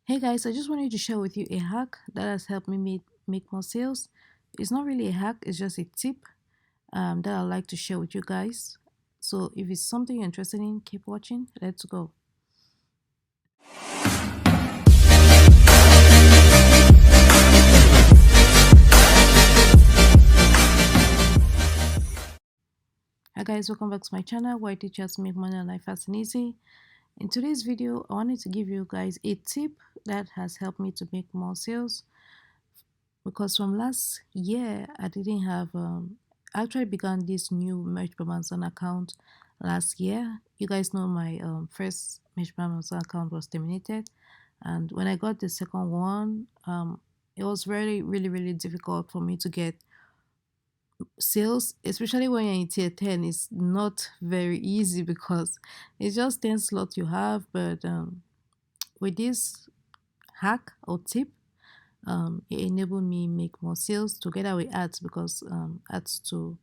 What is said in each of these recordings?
Hey guys, I just wanted to share with you a hack that has helped me make more sales. It's not really a hack, it's just a tip that I'd like to share with you guys. So if it's something you're interested in, keep watching. Let's go. Hi guys, welcome back to my channel where I teach you how to make money online fast and easy. In today's video, I wanted to give you guys a tip that has helped me to make more sales because from last year I didn't have I actually began this new merch by Amazon account last year. You guys know my first merch by Amazon account was terminated, and when I got the second one, it was really difficult for me to get sales, especially when you're in tier 10. It's not very easy because it's just 10 slots you have, but with this hack or tip, it enabled me make more sales together with ads because ads to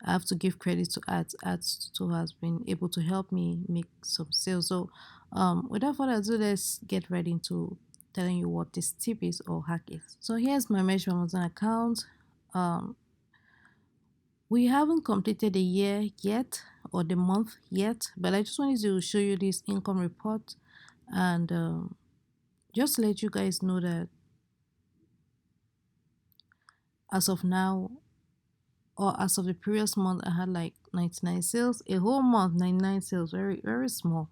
I have to give credit to ads to has been able to help me make some sales. So without further ado, let's get right into telling you what this tip is or hack is. So here's my Mesh Amazon account. um we haven't completed the year yet or the month yet, but I just wanted to show you this income report and just let you guys know that as of now, or as of the previous month, I had like 99 sales. A whole month, 99 sales, very small.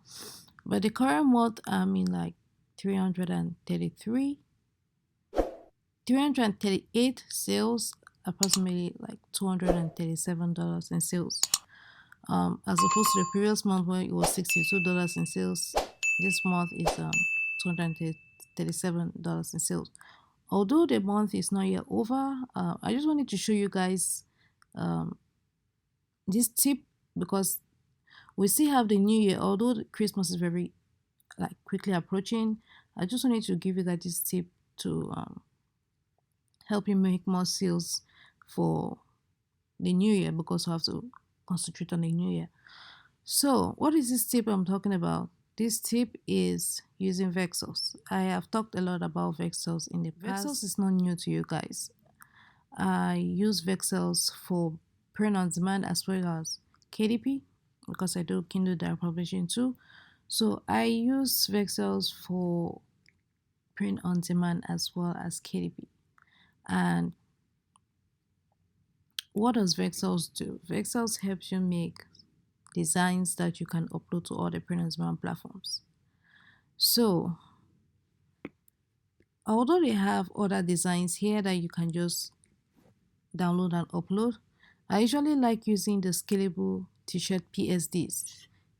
But the current month, I'm in like 333, 338 sales, approximately like $237 in sales. As opposed to the previous month where it was $62 in sales, this month is $237 in sales. Although the month is not yet over, I just wanted to show you guys um, this tip because we still have the new year. Although Christmas is very like quickly approaching, I just wanted to give you guys this tip to help you make more sales for the new year because I have to concentrate on the new year. So what is this tip I'm talking about? This tip is using Vexels. I have talked a lot about Vexels in the past. Vexels is not new to you guys. I use Vexels for print on demand as well as KDP because I do Kindle Direct Publishing too. So I use Vexels for print on demand as well as KDP. And what does Vexels do? Vexels helps you make designs that you can upload to all the print on demand platforms. So although they have other designs here that you can just download and upload, I usually like using the scalable t-shirt PSDs.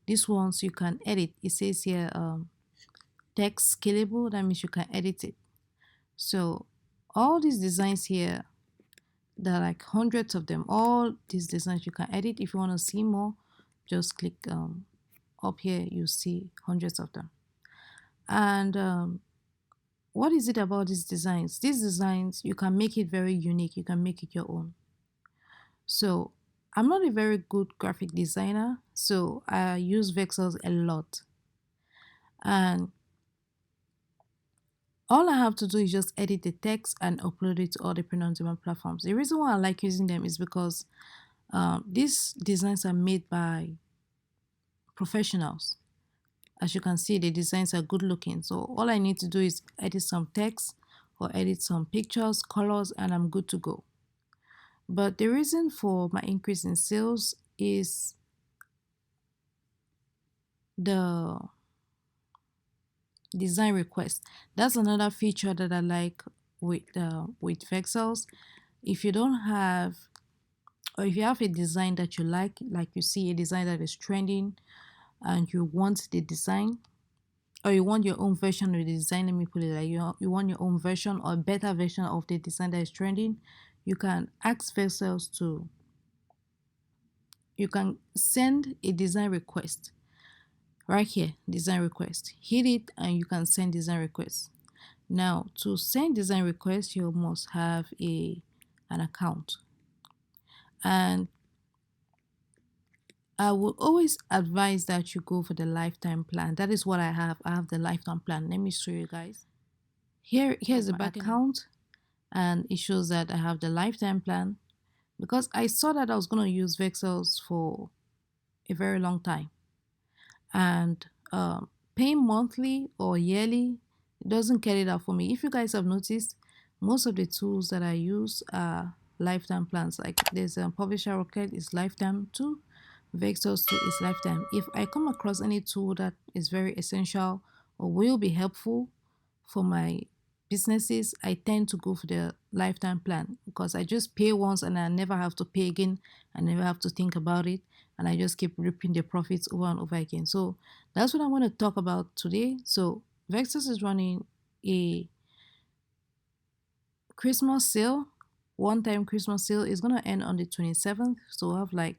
These ones you can edit. It says here text scalable, that means you can edit it. So all these designs here, there are like hundreds of them. All these designs you can edit. If you want to see more, just click up here, you see hundreds of them. And what is it about these designs? These designs, you can make it very unique. You can make it your own. So I'm not a very good graphic designer, so I use Vexels a lot. And all I have to do is just edit the text and upload it to all the print on demand platforms. The reason why I like using them is because these designs are made by professionals. As you can see, the designs are good looking. So all I need to do is edit some text or edit some pictures, colors, and I'm good to go. But the reason for my increase in sales is the design request. That's another feature that I like with Vexels. If you don't have, or if you have a design that you like you see a design that is trending and you want the design, or you want your own version of the design, let me put it like you want your own version or a better version of the design that is trending, you can ask Vexels to, you can send a design request right here, design request, hit it and you can send design request. Now to send design request, you must have an account, and I will always advise that you go for the lifetime plan. That is what I have. I have the lifetime plan. Let me show you guys. Here's the back account, and it shows that I have the lifetime plan because I saw that I was going to use Vexels for a very long time, and paying monthly or yearly, it doesn't carry that for me. If you guys have noticed, most of the tools that I use are lifetime plans. Like there's a Publisher Rocket is lifetime too, Vexels too is lifetime. If I come across any tool that is very essential or will be helpful for my businesses, I tend to go for the lifetime plan because I just pay once and I never have to pay again. I never have to think about it, and I just keep reaping the profits over and over again. So that's what I want to talk about today. So Vexels is running a Christmas sale. One-time Christmas sale is gonna end on the 27th. So we'll have like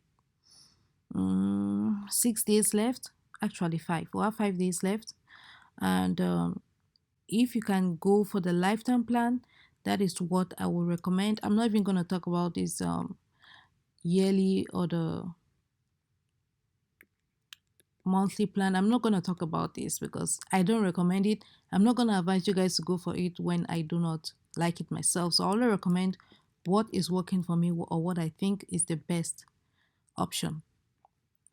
6 days left. Actually, five. We'll have 5 days left, and if you can go for the lifetime plan, that is what I would recommend. I'm not even going to talk about this yearly or the monthly plan. I'm not going to talk about this because I don't recommend it. I'm not going to advise you guys to go for it when I do not like it myself. So I only recommend what is working for me or what I think is the best option.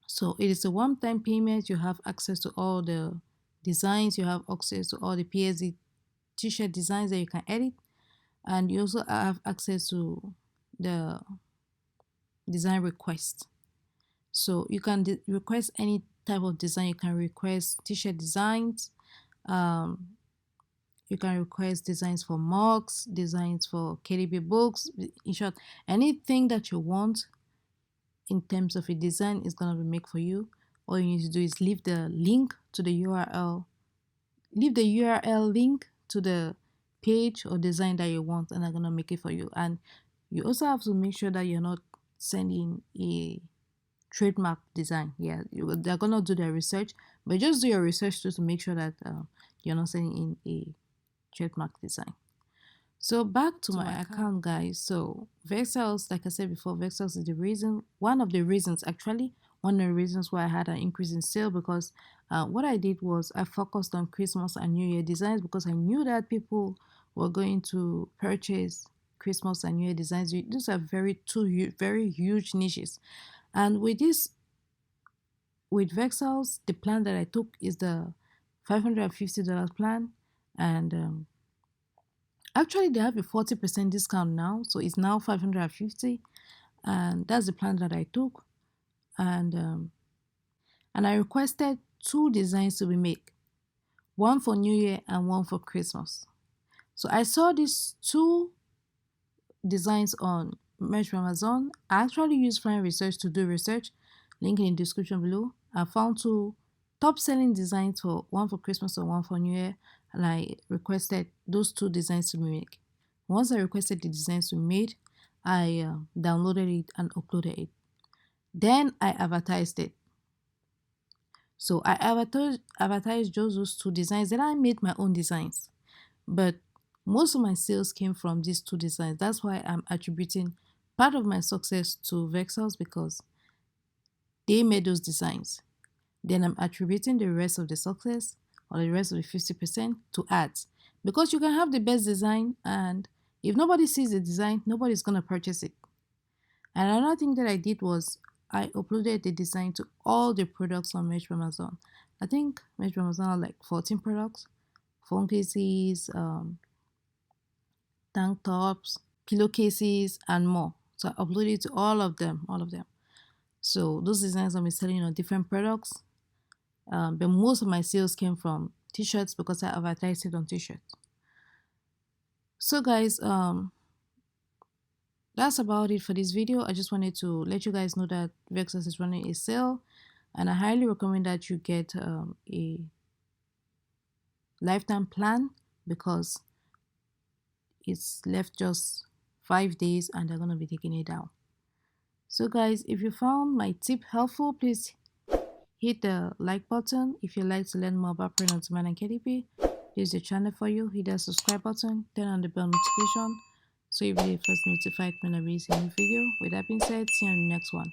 So it is a one-time payment. You have access to all the designs. You have access to all the PSD t-shirt designs that you can edit, and you also have access to the design request. So you can request any type of design. You can request t-shirt designs, um, you can request designs for mugs, designs for KDB books. In short, anything that you want in terms of a design is going to be made for you. All you need to do is leave the link to the URL, leave the URL link to the page or design that you want, and I'm gonna make it for you. And you also have to make sure that you're not sending a trademark design. Yeah, they're gonna do their research, but just do your research too to make sure that you're not sending in a trademark design. So back to my account, guys. So Vexels, like I said before, Vexels is the reason, one of the reasons actually, one of the reasons why I had an increase in sale, because what I did was I focused on Christmas and New Year designs because I knew that people were going to purchase Christmas and New Year designs. These are very huge niches, and with Vexels, the plan that I took is the $550 plan, and actually, they have a 40% discount now, so it's now 550, and that's the plan that I took. And I requested two designs to be made, one for New Year and one for Christmas. So I saw these two designs on Merch from Amazon. I actually used Find Research to do research, link in the description below. I found two top selling designs, for one for Christmas and one for New Year, and I requested those two designs to be made. Once I requested the designs to be made, I downloaded it and uploaded it. Then I advertised it. So I advertised just those two designs. Then I made my own designs, but most of my sales came from these two designs. That's why I'm attributing part of my success to Vexels, because they made those designs. Then I'm attributing the rest of the success, or the rest of the 50%, to ads. Because you can have the best design, and if nobody sees the design, nobody's going to purchase it. And another thing that I did was I uploaded the design to all the products on Merch from Amazon. I think Merch from Amazon had like 14 products, phone cases, tank tops, pillowcases, and more. So I uploaded to all of them. So those designs I'll be selling on different products. But most of my sales came from t-shirts because I advertised it on t-shirts. So guys, that's about it for this video. I just wanted to let you guys know that Vexels is running a sale, and I highly recommend that you get a lifetime plan, because it's left just 5 days and they're going to be taking it down. So guys, if you found my tip helpful, please hit the like button. If you'd like to learn more about print on demand and KDP, here's the channel for you. Hit the subscribe button, turn on the bell notification so you'll be first notified when I release a new video. With that being said, see you on the next one.